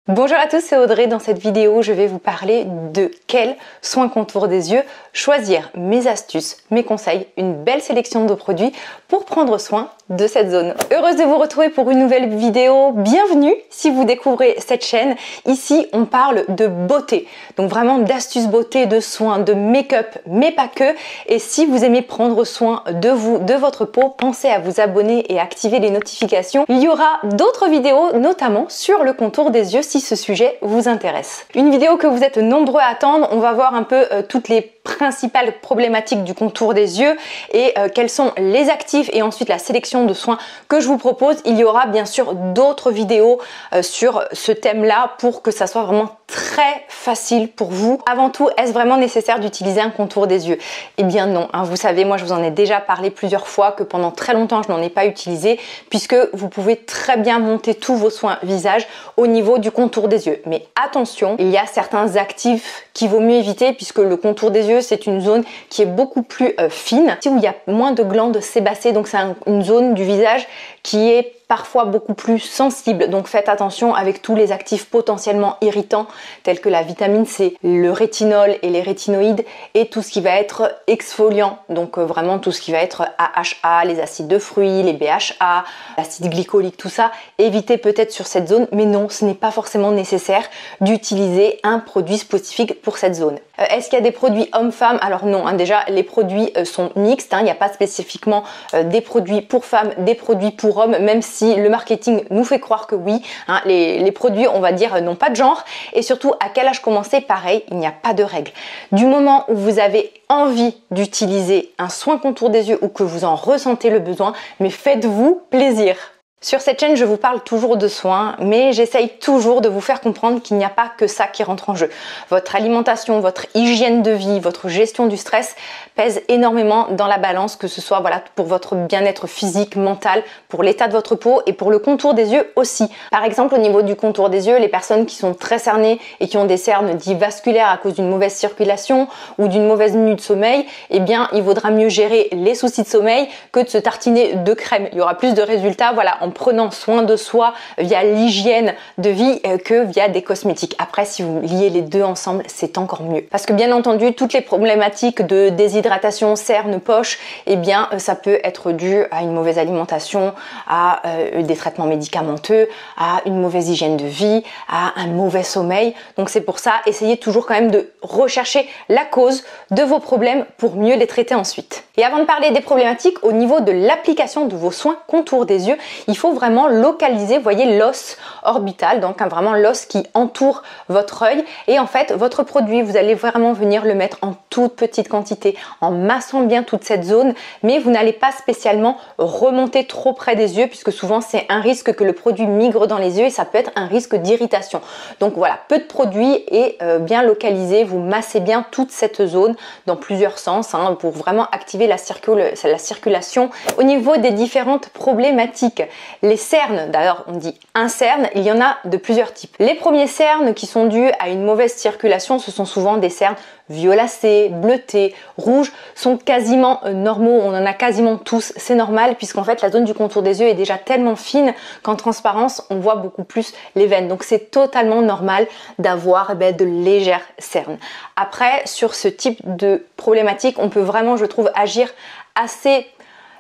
Bonjour à tous, c'est Audrey. Dans cette vidéo, je vais vous parler de quels soins contour des yeux choisir, mes astuces, mes conseils, une belle sélection de produits pour prendre soin de cette zone. Heureuse de vous retrouver pour une nouvelle vidéo. Bienvenue si vous découvrez cette chaîne. Ici, on parle de beauté, donc vraiment d'astuces beauté, de soins, de make-up, mais pas que. Et si vous aimez prendre soin de vous, de votre peau, pensez à vous abonner et activer les notifications. Il y aura d'autres vidéos, notamment sur le contour des yeux, si ce sujet vous intéresse. Une vidéo que vous êtes nombreux à attendre. On va voir un peu toutes les principales problématiques du contour des yeux et quels sont les actifs et ensuite la sélection de soins que je vous propose. Il y aura bien sûr d'autres vidéos sur ce thème-là pour que ça soit vraiment très facile pour vous. Avant tout, est-ce vraiment nécessaire d'utiliser un contour des yeux? Eh bien non, hein, vous savez, moi je vous en ai déjà parlé plusieurs fois que pendant très longtemps je n'en ai pas utilisé puisque vous pouvez très bien monter tous vos soins visage au niveau du contour des yeux. Mais attention, il y a certains actifs qu'il vaut mieux éviter puisque le contour des yeux c'est une zone qui est beaucoup plus fine, où il y a moins de glandes sébacées, donc c'est une zone du visage qui est parfois beaucoup plus sensible, donc faites attention avec tous les actifs potentiellement irritants tels que la vitamine C, le rétinol et les rétinoïdes et tout ce qui va être exfoliant, donc vraiment tout ce qui va être AHA, les acides de fruits, les BHA, l'acide glycolique, tout ça, évitez peut-être sur cette zone, mais non, ce n'est pas forcément nécessaire d'utiliser un produit spécifique pour cette zone. Est-ce qu'il y a des produits hommes-femmes? Alors non, hein, déjà les produits sont mixtes, hein, il n'y a pas spécifiquement des produits pour femmes, des produits pour hommes, même si le marketing nous fait croire que oui, hein, les produits on va dire n'ont pas de genre et surtout à quel âge commencer? Pareil, il n'y a pas de règle. Du moment où vous avez envie d'utiliser un soin contour des yeux ou que vous en ressentez le besoin, mais faites-vous plaisir. Sur cette chaîne, je vous parle toujours de soins, mais j'essaye toujours de vous faire comprendre qu'il n'y a pas que ça qui rentre en jeu. Votre alimentation, votre hygiène de vie, votre gestion du stress pèsent énormément dans la balance, que ce soit voilà, pour votre bien-être physique, mental, pour l'état de votre peau et pour le contour des yeux aussi. Par exemple, au niveau du contour des yeux, les personnes qui sont très cernées et qui ont des cernes dites vasculaires à cause d'une mauvaise circulation ou d'une mauvaise nuit de sommeil, eh bien, il vaudra mieux gérer les soucis de sommeil que de se tartiner de crème. Il y aura plus de résultats, voilà, en prenant soin de soi via l'hygiène de vie que via des cosmétiques. Après, si vous liez les deux ensemble, c'est encore mieux. Parce que bien entendu, toutes les problématiques de déshydratation, cernes, poches, eh bien, ça peut être dû à une mauvaise alimentation, à des traitements médicamenteux, à une mauvaise hygiène de vie, à un mauvais sommeil. Donc c'est pour ça, essayez toujours quand même de rechercher la cause de vos problèmes pour mieux les traiter ensuite. Et avant de parler des problématiques, au niveau de l'application de vos soins contour des yeux, il faut vraiment localiser, vous voyez, l'os orbital, donc vraiment l'os qui entoure votre œil. Et en fait, votre produit, vous allez vraiment venir le mettre en toute petite quantité, en massant bien toute cette zone, mais vous n'allez pas spécialement remonter trop près des yeux, puisque souvent c'est un risque que le produit migre dans les yeux et ça peut être un risque d'irritation. Donc voilà, peu de produits et bien localisé, vous massez bien toute cette zone dans plusieurs sens hein, pour vraiment activer la circulation. Au niveau des différentes problématiques, les cernes, d'ailleurs on dit un cerne, il y en a de plusieurs types. Les premiers cernes qui sont dus à une mauvaise circulation, ce sont souvent des cernes violacés, bleutés, rouges, sont quasiment normaux, on en a quasiment tous, c'est normal puisqu'en fait la zone du contour des yeux est déjà tellement fine qu'en transparence on voit beaucoup plus les veines, donc c'est totalement normal d'avoir de légères cernes. Après, sur ce type de problématique, on peut vraiment, je trouve, agir assez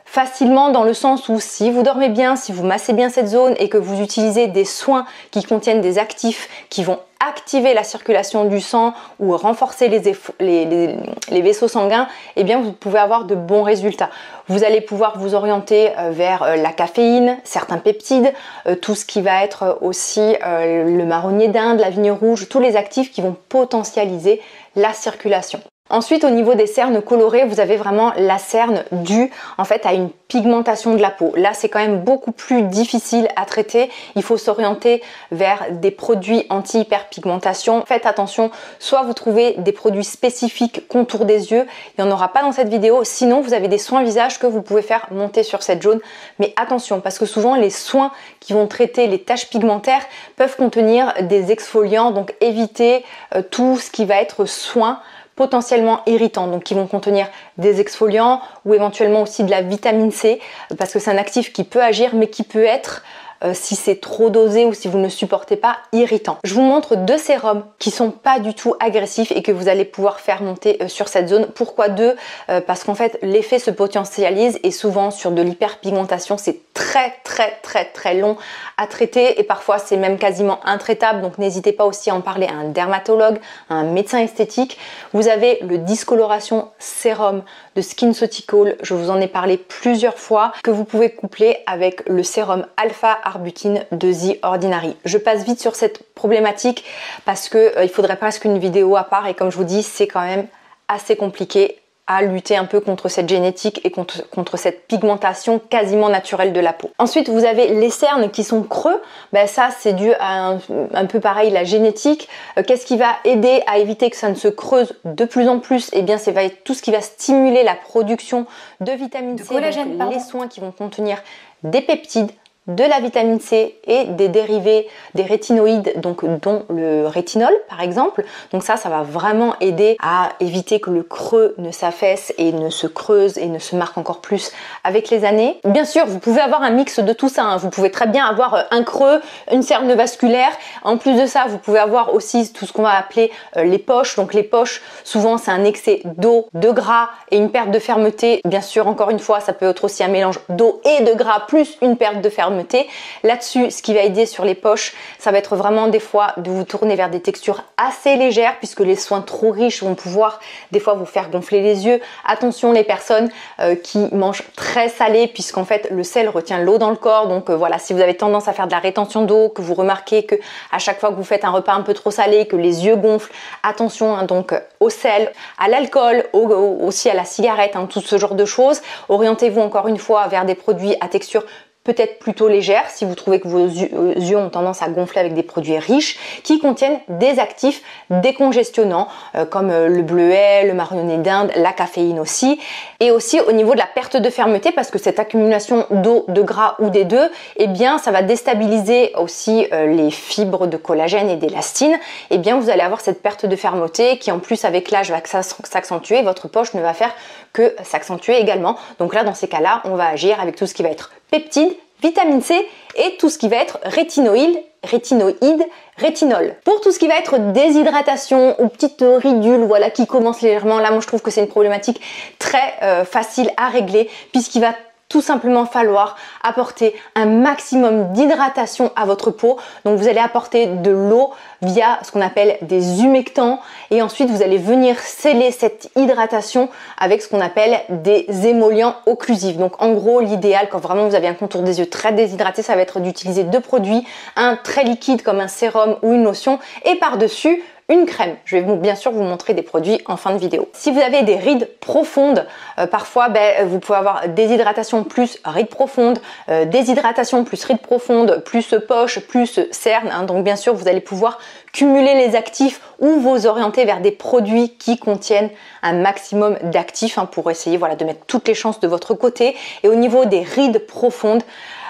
facilement dans le sens où si vous dormez bien, si vous massez bien cette zone et que vous utilisez des soins qui contiennent des actifs qui vont activer la circulation du sang ou renforcer les vaisseaux sanguins, eh bien vous pouvez avoir de bons résultats. Vous allez pouvoir vous orienter vers la caféine, certains peptides, tout ce qui va être aussi le marronnier d'Inde, la vigne rouge, tous les actifs qui vont potentialiser la circulation. Ensuite, au niveau des cernes colorées, vous avez vraiment la cerne due en fait à une pigmentation de la peau. Là, c'est quand même beaucoup plus difficile à traiter. Il faut s'orienter vers des produits anti-hyperpigmentation. Faites attention, soit vous trouvez des produits spécifiques contour des yeux, il n'y en aura pas dans cette vidéo. Sinon, vous avez des soins visage que vous pouvez faire monter sur cette zone. Mais attention, parce que souvent, les soins qui vont traiter les taches pigmentaires peuvent contenir des exfoliants. Donc, évitez tout ce qui va être soin potentiellement irritants, donc qui vont contenir des exfoliants ou éventuellement aussi de la vitamine C, parce que c'est un actif qui peut agir mais qui peut être si c'est trop dosé ou si vous ne supportez pas, irritant. Je vous montre 2 sérums qui sont pas du tout agressifs et que vous allez pouvoir faire monter sur cette zone. Pourquoi 2? Parce qu'en fait l'effet se potentialise et souvent sur de l'hyperpigmentation c'est très long à traiter et parfois c'est même quasiment intraitable, donc n'hésitez pas aussi à en parler à un dermatologue, à un médecin esthétique. Vous avez le discoloration sérum de SkinCeutical, je vous en ai parlé plusieurs fois, que vous pouvez coupler avec le sérum alpha arbutine de The Ordinary. Je passe vite sur cette problématique parce que il faudrait presque une vidéo à part et comme je vous dis c'est quand même assez compliqué à lutter un peu contre cette génétique et contre cette pigmentation quasiment naturelle de la peau. Ensuite, vous avez les cernes qui sont creux. Ben ça, c'est dû à un peu pareil, la génétique. Qu'est-ce qui va aider à éviter que ça ne se creuse de plus en plus? Eh bien, c'est tout ce qui va stimuler la production de vitamine C, collagène, les soins qui vont contenir des peptides, de la vitamine C et des dérivés, des rétinoïdes, donc dont le rétinol par exemple. Donc ça va vraiment aider à éviter que le creux ne s'affaisse et ne se creuse et ne se marque encore plus avec les années. Bien sûr, vous pouvez avoir un mix de tout ça, hein. Vous pouvez très bien avoir un creux, une cerne vasculaire. En plus de ça, vous pouvez avoir aussi tout ce qu'on va appeler les poches. Donc les poches, souvent c'est un excès d'eau, de gras et une perte de fermeté. Bien sûr, encore une fois, ça peut être aussi un mélange d'eau et de gras plus une perte de fermeté. Là-dessus, ce qui va aider sur les poches, ça va être vraiment des fois de vous tourner vers des textures assez légères puisque les soins trop riches vont pouvoir des fois vous faire gonfler les yeux. Attention les personnes qui mangent très salé puisqu'en fait le sel retient l'eau dans le corps. Donc voilà, si vous avez tendance à faire de la rétention d'eau, que vous remarquez que à chaque fois que vous faites un repas un peu trop salé, que les yeux gonflent, attention hein, donc au sel, à l'alcool, aussi à la cigarette, hein, tout ce genre de choses. Orientez-vous encore une fois vers des produits à texture peut-être plutôt légère si vous trouvez que vos yeux ont tendance à gonfler avec des produits riches qui contiennent des actifs décongestionnants comme le bleuet, le marronnier d'Inde, la caféine aussi. Et aussi au niveau de la perte de fermeté parce que cette accumulation d'eau, de gras ou des deux, eh bien ça va déstabiliser aussi les fibres de collagène et d'élastine. Eh bien vous allez avoir cette perte de fermeté qui en plus avec l'âge va s'accentuer. Votre poche ne va faire que s'accentuer également. Donc là dans ces cas-là, on va agir avec tout ce qui va être peptides, vitamine C et tout ce qui va être rétinoïde, rétinol. Pour tout ce qui va être déshydratation ou petite ridule voilà, qui commence légèrement, là moi je trouve que c'est une problématique très facile à régler puisqu'il va tout simplement falloir apporter un maximum d'hydratation à votre peau. Donc vous allez apporter de l'eau via ce qu'on appelle des humectants et ensuite vous allez venir sceller cette hydratation avec ce qu'on appelle des émollients occlusifs. Donc en gros l'idéal quand vraiment vous avez un contour des yeux très déshydraté, ça va être d'utiliser 2 produits, un très liquide comme un sérum ou une lotion et par-dessus une crème. Je vais bien sûr vous montrer des produits en fin de vidéo. Si vous avez des rides profondes, parfois vous pouvez avoir déshydratation plus rides profondes, déshydratation plus rides profondes, plus poche, plus cerne. Hein. Donc bien sûr vous allez pouvoir cumuler les actifs ou vous orienter vers des produits qui contiennent un maximum d'actifs hein, pour essayer voilà, de mettre toutes les chances de votre côté. Et au niveau des rides profondes,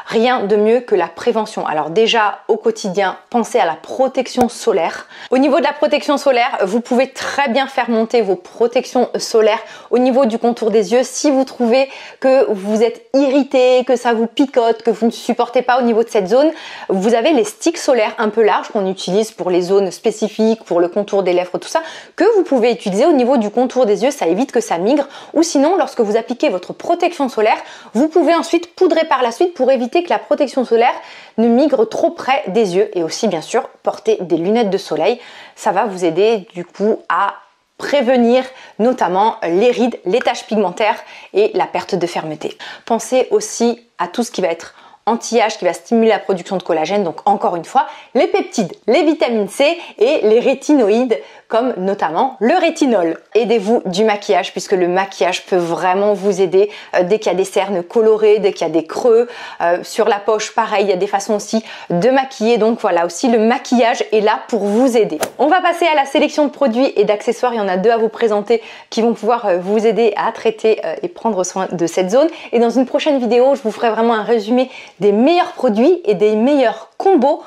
rien de mieux que la prévention. Alors déjà au quotidien, pensez à la protection solaire. Au niveau de la protection solaire, vous pouvez très bien faire monter vos protections solaires au niveau du contour des yeux. Si vous trouvez que vous êtes irrité, que ça vous picote, que vous ne supportez pas au niveau de cette zone, vous avez les sticks solaires un peu larges qu'on utilise pour les zones spécifiques, pour le contour des lèvres, tout ça, que vous pouvez utiliser au niveau du contour des yeux. Ça évite que ça migre. Ou sinon, lorsque vous appliquez votre protection solaire, vous pouvez ensuite poudrer par la suite pour éviter que la protection solaire ne migre trop près des yeux et aussi bien sûr porter des lunettes de soleil. Ça va vous aider du coup à prévenir notamment les rides, les taches pigmentaires et la perte de fermeté. Pensez aussi à tout ce qui va être anti-âge qui va stimuler la production de collagène, donc encore une fois les peptides, les vitamines C et les rétinoïdes comme notamment le rétinol. Aidez-vous du maquillage puisque le maquillage peut vraiment vous aider dès qu'il y a des cernes colorées, dès qu'il y a des creux. Sur la poche pareil, il y a des façons aussi de maquiller, donc voilà aussi le maquillage est là pour vous aider. On va passer à la sélection de produits et d'accessoires, il y en a 2 à vous présenter qui vont pouvoir vous aider à traiter et prendre soin de cette zone et dans une prochaine vidéo je vous ferai vraiment un résumé des meilleurs produits et des meilleurs combos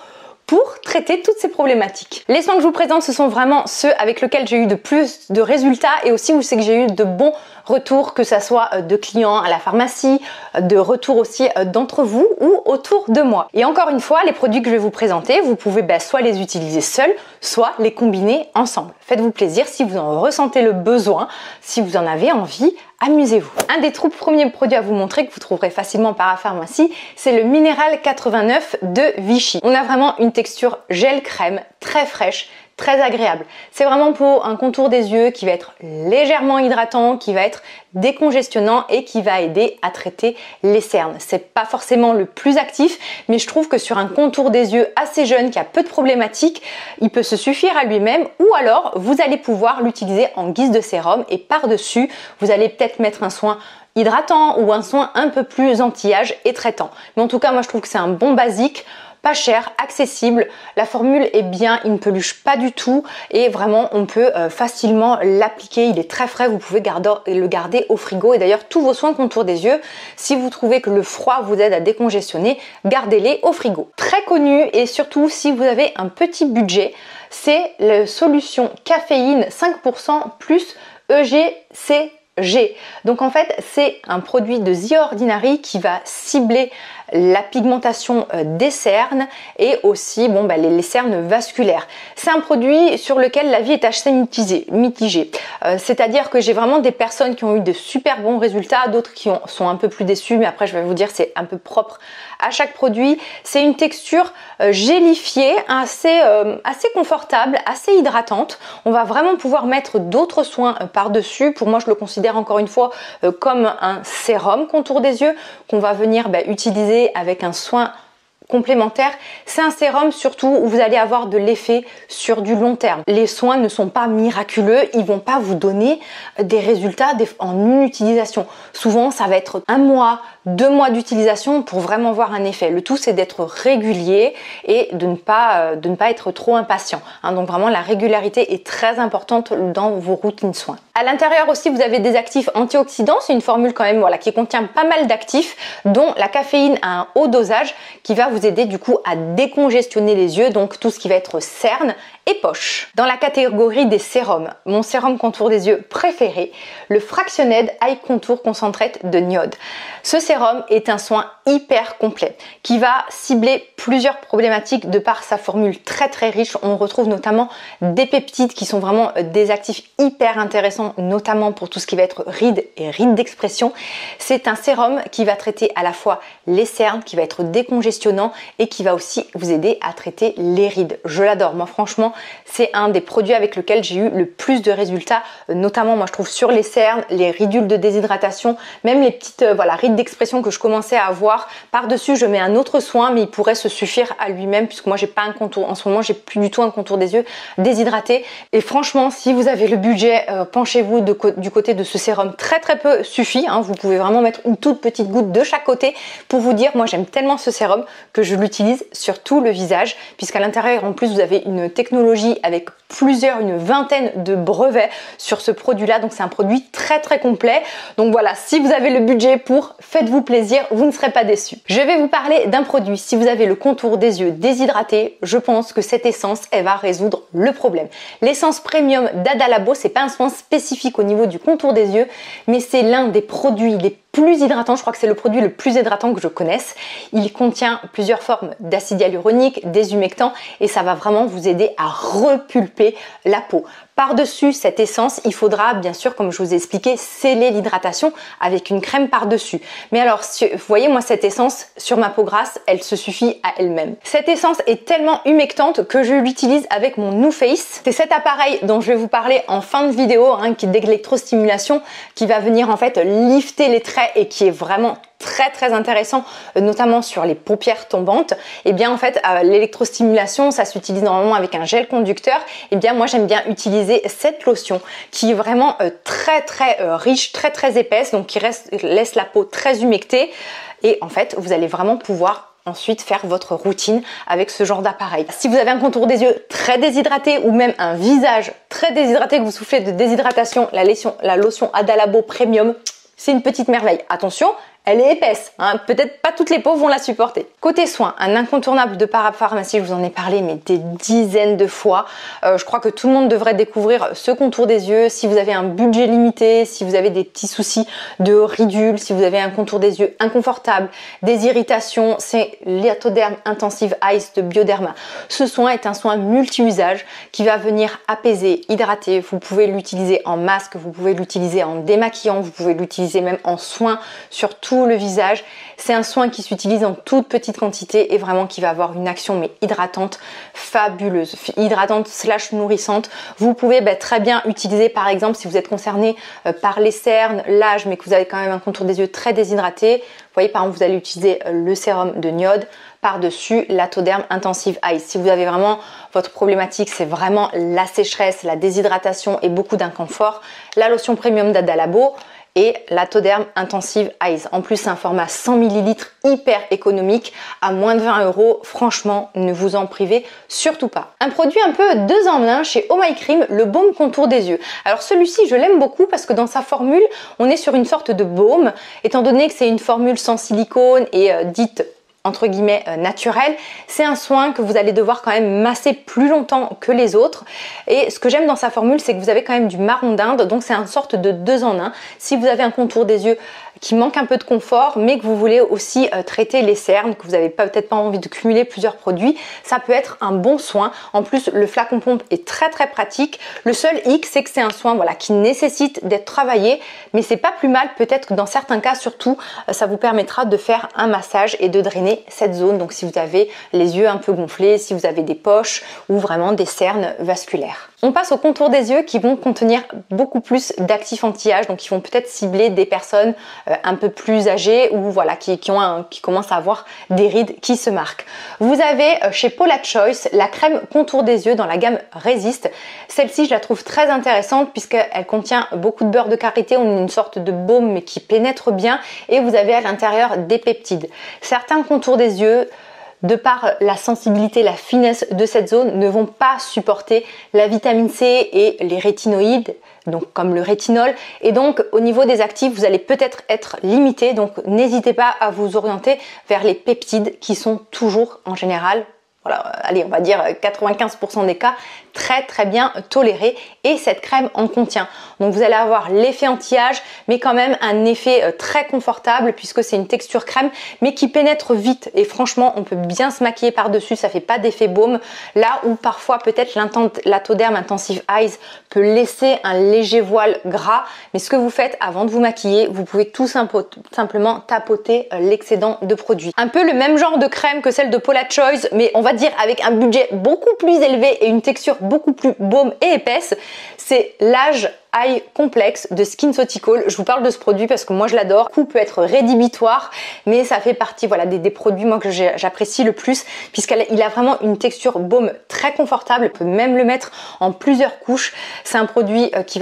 pour traiter toutes ces problématiques. Les soins que je vous présente, ce sont vraiment ceux avec lesquels j'ai eu de plus de résultats et aussi où c'est que j'ai eu de bons Retour que ça soit de clients à la pharmacie, de retour aussi d'entre vous ou autour de moi. Et encore une fois, les produits que je vais vous présenter, vous pouvez soit les utiliser seuls, soit les combiner ensemble. Faites-vous plaisir si vous en ressentez le besoin, si vous en avez envie, amusez-vous. Un des tout premiers produits à vous montrer que vous trouverez facilement par la pharmacie, c'est le Minéral 89 de Vichy. On a vraiment une texture gel crème très fraîche, très agréable. C'est vraiment pour un contour des yeux qui va être légèrement hydratant, qui va être décongestionnant et qui va aider à traiter les cernes. C'est pas forcément le plus actif, mais je trouve que sur un contour des yeux assez jeune qui a peu de problématiques, il peut se suffire à lui-même, ou alors vous allez pouvoir l'utiliser en guise de sérum et par-dessus, vous allez peut-être mettre un soin hydratant ou un soin un peu plus anti-âge et traitant. Mais en tout cas, moi je trouve que c'est un bon basique, pas cher, accessible, la formule est bien, il ne peluche pas du tout et vraiment on peut facilement l'appliquer, il est très frais, vous pouvez le garder au frigo et d'ailleurs tous vos soins contour des yeux, si vous trouvez que le froid vous aide à décongestionner, gardez-les au frigo. Très connu et surtout si vous avez un petit budget, c'est la solution caféine 5% plus EGCG. Donc en fait c'est un produit de The Ordinary qui va cibler la pigmentation des cernes et aussi les cernes vasculaires. C'est un produit sur lequel la vie est assez mitigée. C'est-à-dire que j'ai vraiment des personnes qui ont eu de super bons résultats, d'autres qui sont un peu plus déçues, mais après je vais vous dire c'est un peu propre à chaque produit. C'est une texture gélifiée, assez confortable, assez hydratante. On va vraiment pouvoir mettre d'autres soins par-dessus. Pour moi je le considère encore une fois comme un sérum contour des yeux qu'on va venir utiliser avec un soin complémentaire. C'est un sérum surtout où vous allez avoir de l'effet sur du long terme. Les soins ne sont pas miraculeux, ils vont pas vous donner des résultats en une utilisation. Souvent ça va être 1 mois, 2 mois d'utilisation pour vraiment voir un effet. Le tout c'est d'être régulier et de ne pas être trop impatient. Donc vraiment la régularité est très importante dans vos routines soins. À l'intérieur aussi vous avez des actifs antioxydants, c'est une formule quand même qui contient pas mal d'actifs dont la caféine à un haut dosage qui va vous aider du coup à décongestionner les yeux, donc tout ce qui va être cernes et poches. Dans la catégorie des sérums, mon sérum contour des yeux préféré, le Fractioned Eye Contour Concentrate de Niod. Ce sérum est un soin hyper complet qui va cibler plusieurs problématiques de par sa formule très riche. On retrouve notamment des peptides qui sont vraiment des actifs hyper intéressants, notamment pour tout ce qui va être rides et rides d'expression. C'est un sérum qui va traiter à la fois les cernes, qui va être décongestionnant et qui va aussi vous aider à traiter les rides. Je l'adore, moi franchement c'est un des produits avec lequel j'ai eu le plus de résultats, notamment moi je trouve sur les cernes, les ridules de déshydratation, même les petites rides d'expression que je commençais à avoir. Par-dessus je mets un autre soin mais il pourrait se suffire à lui-même puisque moi j'ai pas un contour, en ce moment j'ai plus du tout un contour des yeux déshydraté et franchement si vous avez le budget, penchez-vous du côté de ce sérum, très peu suffit, vous pouvez vraiment mettre une toute petite goutte de chaque côté pour vous dire moi j'aime tellement ce sérum que je l'utilise sur tout le visage puisqu'à l'intérieur en plus vous avez une technologie avec une vingtaine de brevets sur ce produit-là. Donc c'est un produit très complet. Donc voilà, si vous avez le budget pour, faites-vous plaisir, vous ne serez pas déçus. Je vais vous parler d'un produit. Si vous avez le contour des yeux déshydraté, je pense que cette essence, elle va résoudre le problème. L'essence premium d'Adalabo, c'est pas un soin spécifique au niveau du contour des yeux, mais c'est l'un des produits les plus hydratant, je crois que c'est le produit le plus hydratant que je connaisse. Il contient plusieurs formes d'acide hyaluronique, des humectants et ça va vraiment vous aider à repulper la peau. Par-dessus cette essence, il faudra bien sûr, comme je vous ai expliqué, sceller l'hydratation avec une crème par-dessus. Mais alors, vous voyez, moi cette essence, sur ma peau grasse, elle se suffit à elle-même. Cette essence est tellement humectante que je l'utilise avec mon NuFace. C'est cet appareil dont je vais vous parler en fin de vidéo, qui est d'électrostimulation, qui va venir en fait lifter les traits et qui est vraiment très intéressant, notamment sur les paupières tombantes. Et bien en fait l'électrostimulation ça s'utilise normalement avec un gel conducteur. Et bien moi j'aime bien utiliser cette lotion qui est vraiment très riche, très épaisse, donc qui laisse la peau très humectée et en fait vous allez vraiment pouvoir ensuite faire votre routine avec ce genre d'appareil. Si vous avez un contour des yeux très déshydraté ou même un visage très déshydraté que vous souffrez de déshydratation, la lotion Adalabo Premium, c'est une petite merveille. Attention, elle est épaisse, hein. Peut-être pas toutes les peaux vont la supporter. Côté soins, un incontournable de Parapharmacie, je vous en ai parlé mais des dizaines de fois. Je crois que tout le monde devrait découvrir ce contour des yeux. Si vous avez un budget limité, si vous avez des petits soucis de ridules, si vous avez un contour des yeux inconfortable, des irritations, c'est l'Atoderm Intensive Ice de Bioderma. Ce soin est un soin multi-usage qui va venir apaiser, hydrater. Vous pouvez l'utiliser en masque, vous pouvez l'utiliser en démaquillant, vous pouvez l'utiliser même en soin sur tout le visage. C'est un soin qui s'utilise en toute petite quantité et vraiment qui va avoir une action mais hydratante fabuleuse, hydratante / nourrissante. Vous pouvez très bien utiliser par exemple si vous êtes concerné par les cernes, l'âge mais que vous avez quand même un contour des yeux très déshydraté. Vous voyez par exemple vous allez utiliser le sérum de Niode par-dessus l'Atoderm Intensive Ice. Si vous avez vraiment votre problématique, c'est vraiment la sécheresse, la déshydratation et beaucoup d'inconfort, la lotion premium d'Adalabo et l'Atoderm Intensive Ice. En plus, c'est un format 100 ml hyper économique à moins de 20 €. Franchement, ne vous en privez surtout pas. Un produit un peu 2 en 1 chez Oh My Cream, le baume contour des yeux. Alors celui-ci, je l'aime beaucoup parce que dans sa formule, on est sur une sorte de baume. Étant donné que c'est une formule sans silicone et dite entre guillemets naturel, c'est un soin que vous allez devoir quand même masser plus longtemps que les autres. Et ce que j'aime dans sa formule, c'est que vous avez quand même du marron d'Inde, donc c'est une sorte de 2 en 1. Si vous avez un contour des yeux qui manque un peu de confort, mais que vous voulez aussi traiter les cernes, que vous n'avez peut-être pas envie de cumuler plusieurs produits, ça peut être un bon soin. En plus, le flacon pompe est très pratique. Le seul hic, c'est que c'est un soin qui nécessite d'être travaillé, mais c'est pas plus mal. Peut-être que dans certains cas, surtout, ça vous permettra de faire un massage et de drainer cette zone. Donc si vous avez les yeux un peu gonflés, si vous avez des poches ou vraiment des cernes vasculaires. On passe au contour des yeux qui vont contenir beaucoup plus d'actifs anti-âge, donc qui vont peut-être cibler des personnes un peu plus âgées ou qui commencent à avoir des rides qui se marquent. Vous avez chez Paula Choice la crème contour des yeux dans la gamme Résiste. Celle-ci, je la trouve très intéressante puisqu'elle contient beaucoup de beurre de karité. On a une sorte de baume mais qui pénètre bien et vous avez à l'intérieur des peptides. Certains contours des yeux, de par la sensibilité, la finesse de cette zone, ne vont pas supporter la vitamine C et les rétinoïdes, donc comme le rétinol. Et donc au niveau des actifs, vous allez peut-être être limité. Donc n'hésitez pas à vous orienter vers les peptides qui sont toujours en général, allez, on va dire 95% des cas, très bien tolérés, et cette crème en contient. Donc vous allez avoir l'effet anti-âge mais quand même un effet très confortable puisque c'est une texture crème mais qui pénètre vite et franchement on peut bien se maquiller par dessus, ça fait pas d'effet baume, là où parfois peut-être l'Atoderm Intensive Eyes peut laisser un léger voile gras. Mais ce que vous faites avant de vous maquiller, vous pouvez tout simplement tapoter l'excédent de produit. Un peu le même genre de crème que celle de Paula Choice, mais on va dire avec un budget beaucoup plus élevé et une texture beaucoup plus baume et épaisse, c'est l'Age Eye Complex de SkinCeuticals. Je vous parle de ce produit parce que moi je l'adore. Le coût peut être rédhibitoire, mais ça fait partie des produits moi que j'apprécie le plus puisqu'il a vraiment une texture baume très confortable. On peut même le mettre en plusieurs couches. C'est un produit qui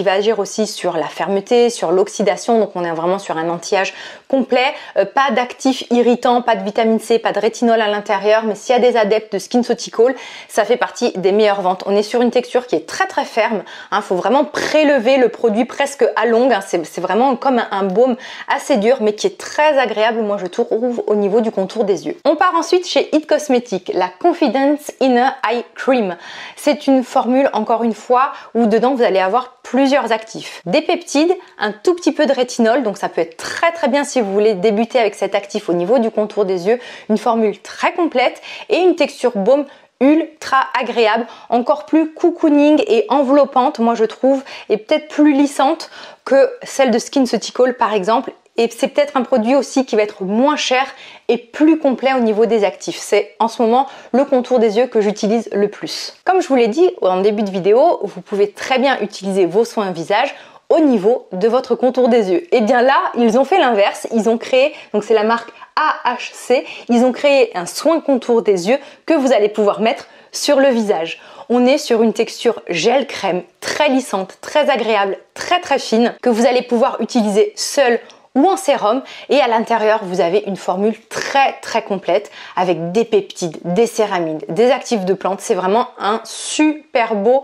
va agir aussi sur la fermeté, sur l'oxydation, donc on est vraiment sur un anti-âge complet. Pas d'actifs irritants, pas de vitamine C, pas de rétinol à l'intérieur, mais s'il y a des adeptes de SkinCeuticals, ça fait partie des meilleures ventes. On est sur une texture qui est très ferme, faut vraiment prélever le produit presque à longue, c'est vraiment comme un baume assez dur mais qui est très agréable, moi je trouve, au niveau du contour des yeux. On part ensuite chez It Cosmetics, la Confidence Inner Eye Cream. C'est une formule, encore une fois, où dedans vous allez avoir plusieurs actifs. Des peptides, un tout petit peu de rétinol, donc ça peut être très bien si vous voulez débuter avec cet actif au niveau du contour des yeux. Une formule très complète et une texture baume ultra agréable, encore plus cocooning et enveloppante, moi je trouve, et peut-être plus lissante que celle de SkinCeuticals par exemple. Et c'est peut-être un produit aussi qui va être moins cher et plus complet au niveau des actifs. C'est en ce moment le contour des yeux que j'utilise le plus. Comme je vous l'ai dit en début de vidéo, vous pouvez très bien utiliser vos soins visage au niveau de votre contour des yeux. Et bien là, ils ont fait l'inverse. Ils ont créé, donc c'est la marque AHC, ils ont créé un soin contour des yeux que vous allez pouvoir mettre sur le visage. On est sur une texture gel crème très lissante, très agréable, très fine, que vous allez pouvoir utiliser seul ou en sérum. Et à l'intérieur, vous avez une formule très complète avec des peptides, des céramides, des actifs de plantes. C'est vraiment un super beau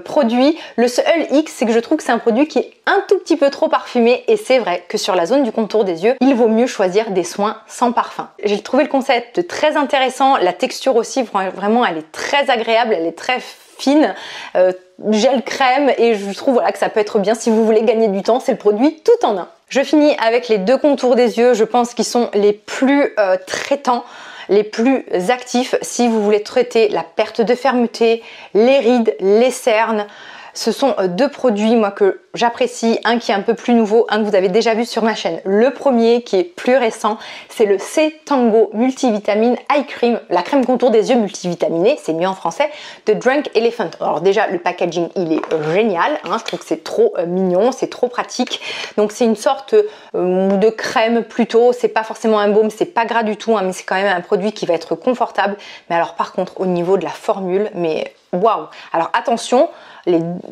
produit. Le seul hic, c'est que je trouve que c'est un produit qui est un tout petit peu trop parfumé, et c'est vrai que sur la zone du contour des yeux, il vaut mieux choisir des soins sans parfum. J'ai trouvé le concept très intéressant, la texture aussi, vraiment elle est très agréable, elle est très fine, gel crème, et je trouve voilà, que ça peut être bien si vous voulez gagner du temps, c'est le produit tout en un. Je finis avec les deux contours des yeux, je pense qu'ils sont les plus traitants, les plus actifs si vous voulez traiter la perte de fermeté, les rides, les cernes. Ce sont deux produits moi que j'apprécie, un qui est un peu plus nouveau, un que vous avez déjà vu sur ma chaîne. Le premier qui est plus récent, c'est le C-Tango Multivitamine Eye Cream, la crème contour des yeux multivitaminée, c'est mieux en français, de Drunk Elephant. Alors déjà le packaging il est génial, hein, je trouve que c'est trop mignon, c'est trop pratique. Donc c'est une sorte de crème plutôt, c'est pas forcément un baume, c'est pas gras du tout, hein, mais c'est quand même un produit qui va être confortable. Mais alors par contre au niveau de la formule, mais waouh! Alors attention,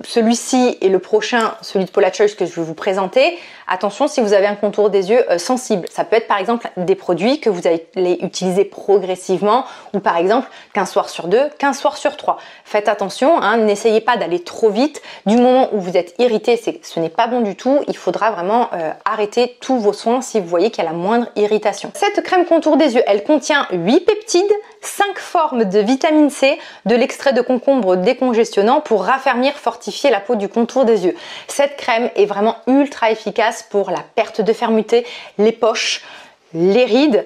celui-ci et le prochain, celui de Paula Choice que je vais vous présenter, attention si vous avez un contour des yeux sensible. Ça peut être par exemple des produits que vous allez utiliser progressivement, ou par exemple 15 soirs sur 2, 15 soirs sur 3. Faites attention, hein, n'essayez pas d'aller trop vite. Du moment où vous êtes irrité, ce n'est pas bon du tout. Il faudra vraiment arrêter tous vos soins si vous voyez qu'il y a la moindre irritation. Cette crème contour des yeux, elle contient 8 peptides, 5 formes de vitamine C, de l'extrait de concombre décongestionnant pour raffermir, fortifier la peau du contour des yeux. Cette crème est vraiment ultra efficace pour la perte de fermeté, les poches, les rides.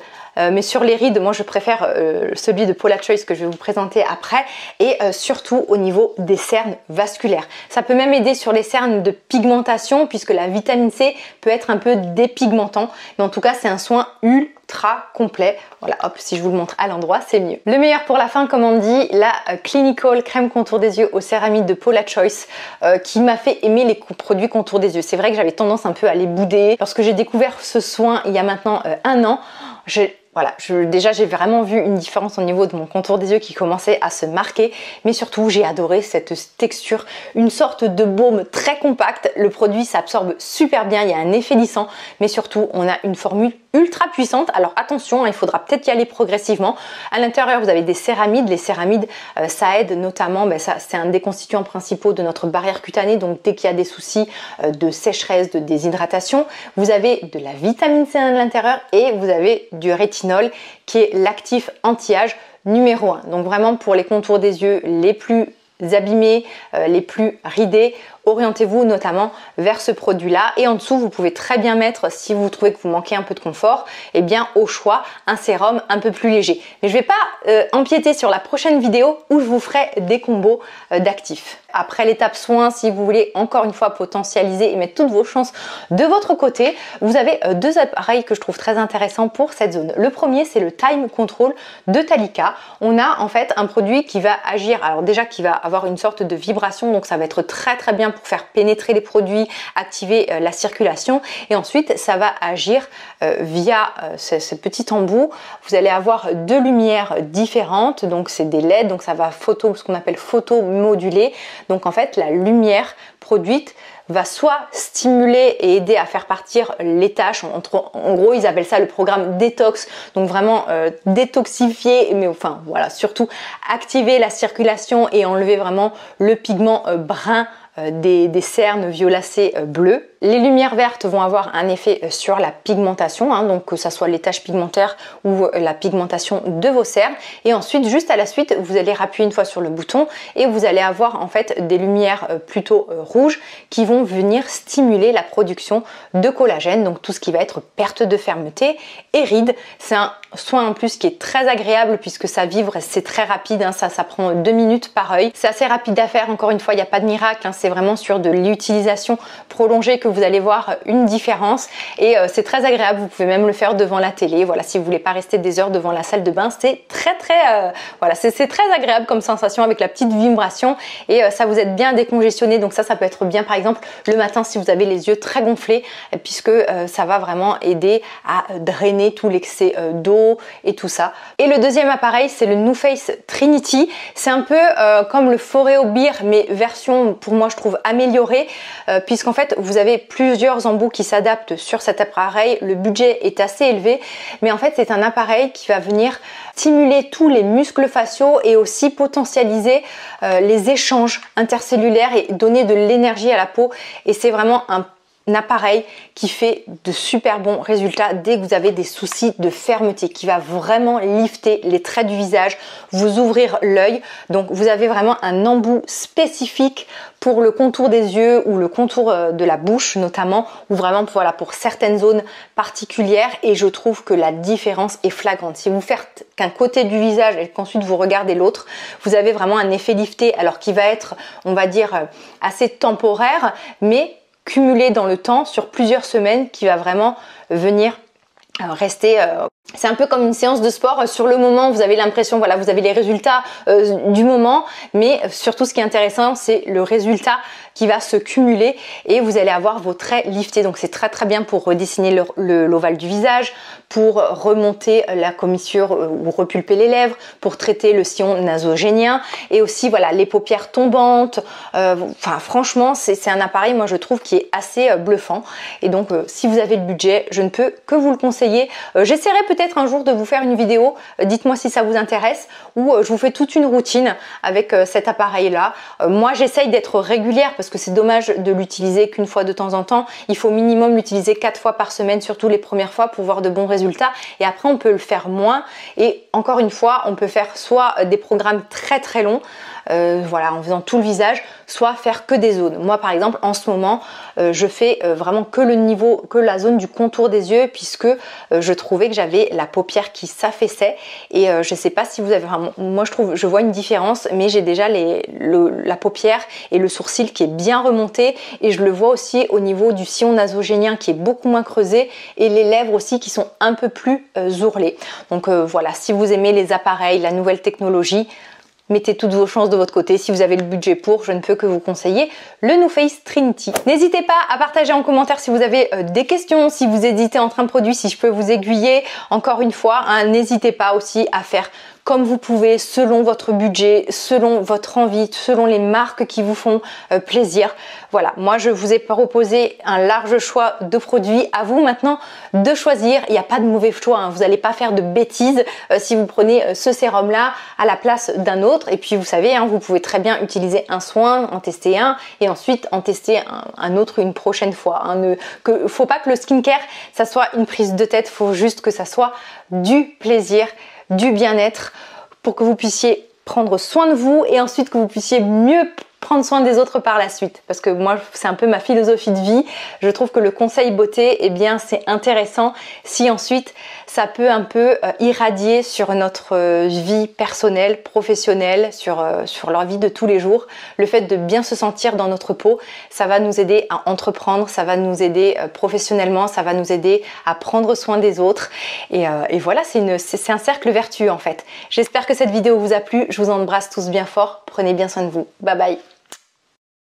Mais sur les rides, moi je préfère celui de Paula Choice que je vais vous présenter après, et surtout au niveau des cernes vasculaires. Ça peut même aider sur les cernes de pigmentation puisque la vitamine C peut être un peu dépigmentant, mais en tout cas c'est un soin ultra complet. Voilà, hop, si je vous le montre à l'endroit, c'est mieux. Le meilleur pour la fin, comme on dit, la Clinical crème contour des yeux aux céramides de Paula Choice qui m'a fait aimer les produits contour des yeux. C'est vrai que j'avais tendance un peu à les bouder. Lorsque j'ai découvert ce soin il y a maintenant un an, déjà j'ai vraiment vu une différence au niveau de mon contour des yeux qui commençait à se marquer, mais surtout j'ai adoré cette texture, une sorte de baume très compact. Le produit s'absorbe super bien, il y a un effet lissant, mais surtout on a une formule ultra puissante. Alors attention, il faudra peut-être y aller progressivement. À l'intérieur vous avez des céramides, les céramides ça aide notamment, c'est un des constituants principaux de notre barrière cutanée, donc dès qu'il y a des soucis de sécheresse, de déshydratation, vous avez de la vitamine C à l'intérieur et vous avez du rétinol qui est l'actif anti-âge numéro 1. Donc vraiment pour les contours des yeux les plus abîmés, les plus ridés, orientez-vous notamment vers ce produit-là. Et en dessous, vous pouvez très bien mettre, si vous trouvez que vous manquez un peu de confort, eh bien au choix, un sérum un peu plus léger. Mais je ne vais pas empiéter sur la prochaine vidéo où je vous ferai des combos d'actifs. Après l'étape soin, si vous voulez encore une fois potentialiser et mettre toutes vos chances de votre côté, vous avez deux appareils que je trouve très intéressants pour cette zone. Le premier, c'est le Time Control de Talika. On a en fait un produit qui va agir, alors déjà qui va avoir une sorte de vibration, donc ça va être très bien pour faire pénétrer les produits, activer la circulation, et ensuite ça va agir via ce petit embout. Vous allez avoir deux lumières différentes, donc c'est des LED, donc ça va ce qu'on appelle photomoduler. Donc en fait la lumière produite va soit stimuler et aider à faire partir les taches, en gros ils appellent ça le programme détox, donc vraiment détoxifier, mais enfin voilà, surtout activer la circulation et enlever vraiment le pigment brun des cernes violacées bleues. Les lumières vertes vont avoir un effet sur la pigmentation, hein, donc que ça soit les taches pigmentaires ou la pigmentation de vos cernes. Et ensuite, juste à la suite, vous allez appuyer une fois sur le bouton et vous allez avoir en fait des lumières plutôt rouges qui vont venir stimuler la production de collagène, donc tout ce qui va être perte de fermeté et rides. C'est un soin en plus qui est très agréable puisque ça vibre, c'est très rapide, hein, ça prend 2 minutes par œil. C'est assez rapide à faire, encore une fois, il n'y a pas de miracle, hein, c'est vraiment sur de l'utilisation prolongée que vous allez voir une différence et c'est très agréable. Vous pouvez même le faire devant la télé. Voilà, si vous voulez pas rester des heures devant la salle de bain, c'est voilà, c'est très agréable comme sensation avec la petite vibration et ça vous aide bien décongestionné. Donc ça peut être bien par exemple le matin si vous avez les yeux très gonflés puisque ça va vraiment aider à drainer tout l'excès d'eau et tout ça. Et le deuxième appareil, c'est le NuFace Trinity. C'est un peu comme le Foreo Beer mais version pour moi je trouve améliorée puisqu'en fait vous avez avez plusieurs embouts qui s'adaptent sur cet appareil, le budget est assez élevé, mais en fait c'est un appareil qui va venir stimuler tous les muscles faciaux et aussi potentialiser les échanges intercellulaires et donner de l'énergie à la peau. Et c'est vraiment un appareil qui fait de super bons résultats dès que vous avez des soucis de fermeté, qui va vraiment lifter les traits du visage, vous ouvrir l'œil. Donc vous avez vraiment un embout spécifique pour le contour des yeux ou le contour de la bouche notamment, ou vraiment voilà, pour certaines zones particulières, et je trouve que la différence est flagrante. Si vous faites qu'un côté du visage et qu'ensuite vous regardez l'autre, vous avez vraiment un effet lifté, alors qui va être, on va dire, assez temporaire, mais cumulé dans le temps sur plusieurs semaines, qui va vraiment venir rester. C'est un peu comme une séance de sport. Sur le moment, vous avez l'impression, voilà, vous avez les résultats du moment, mais surtout ce qui est intéressant, c'est le résultat qui va se cumuler et vous allez avoir vos traits liftés. Donc c'est très bien pour redessiner l'ovale du visage, pour remonter la commissure ou repulper les lèvres, pour traiter le sillon nasogénien et aussi voilà les paupières tombantes. Enfin franchement, c'est un appareil, moi je trouve, qui est assez bluffant. Et donc si vous avez le budget, je ne peux que vous le conseiller. J'essaierai peut-être un jour de vous faire une vidéo, dites-moi si ça vous intéresse, où je vous fais toute une routine avec cet appareil là. Moi j'essaye d'être régulière parce que c'est dommage de l'utiliser qu'une fois de temps en temps. Il faut minimum l'utiliser 4 fois par semaine, surtout les premières fois, pour voir de bons résultats, et après on peut le faire moins. Et encore une fois, on peut faire soit des programmes très longs, voilà, en faisant tout le visage, soit faire que des zones. Moi par exemple en ce moment je fais vraiment que le niveau, que la zone du contour des yeux, puisque je trouvais que j'avais la paupière qui s'affaissait, et je sais pas si vous avez vraiment, moi je vois une différence, mais j'ai déjà la paupière et le sourcil qui est bien remonté, et je le vois aussi au niveau du sillon nasogénien qui est beaucoup moins creusé, et les lèvres aussi qui sont un peu plus ourlées. Donc voilà, si vous aimez les appareils, la nouvelle technologie, mettez toutes vos chances de votre côté. Si vous avez le budget pour, je ne peux que vous conseiller le NuFace Trinity. N'hésitez pas à partager en commentaire si vous avez des questions, si vous hésitez entre un produit, si je peux vous aiguiller. Encore une fois, hein, n'hésitez pas aussi à faire comme vous pouvez, selon votre budget, selon votre envie, selon les marques qui vous font plaisir. Voilà, moi je vous ai proposé un large choix de produits. À vous maintenant de choisir. Il n'y a pas de mauvais choix, hein. Vous n'allez pas faire de bêtises si vous prenez ce sérum là à la place d'un autre. Et puis vous savez, hein, vous pouvez très bien utiliser un soin, en tester un et ensuite en tester un autre une prochaine fois. Hein. Faut pas que le skincare ça soit une prise de tête, faut juste que ça soit du plaisir, du bien-être, pour que vous puissiez prendre soin de vous et ensuite que vous puissiez mieux prendre soin des autres par la suite. Parce que moi, c'est un peu ma philosophie de vie. Je trouve que le conseil beauté, eh bien, c'est intéressant si ensuite ça peut un peu irradier sur notre vie personnelle, professionnelle, sur leur vie de tous les jours. Le fait de bien se sentir dans notre peau, ça va nous aider à entreprendre, ça va nous aider professionnellement, ça va nous aider à prendre soin des autres. Et voilà, c'est un cercle vertueux en fait. J'espère que cette vidéo vous a plu. Je vous embrasse tous bien fort. Prenez bien soin de vous. Bye bye.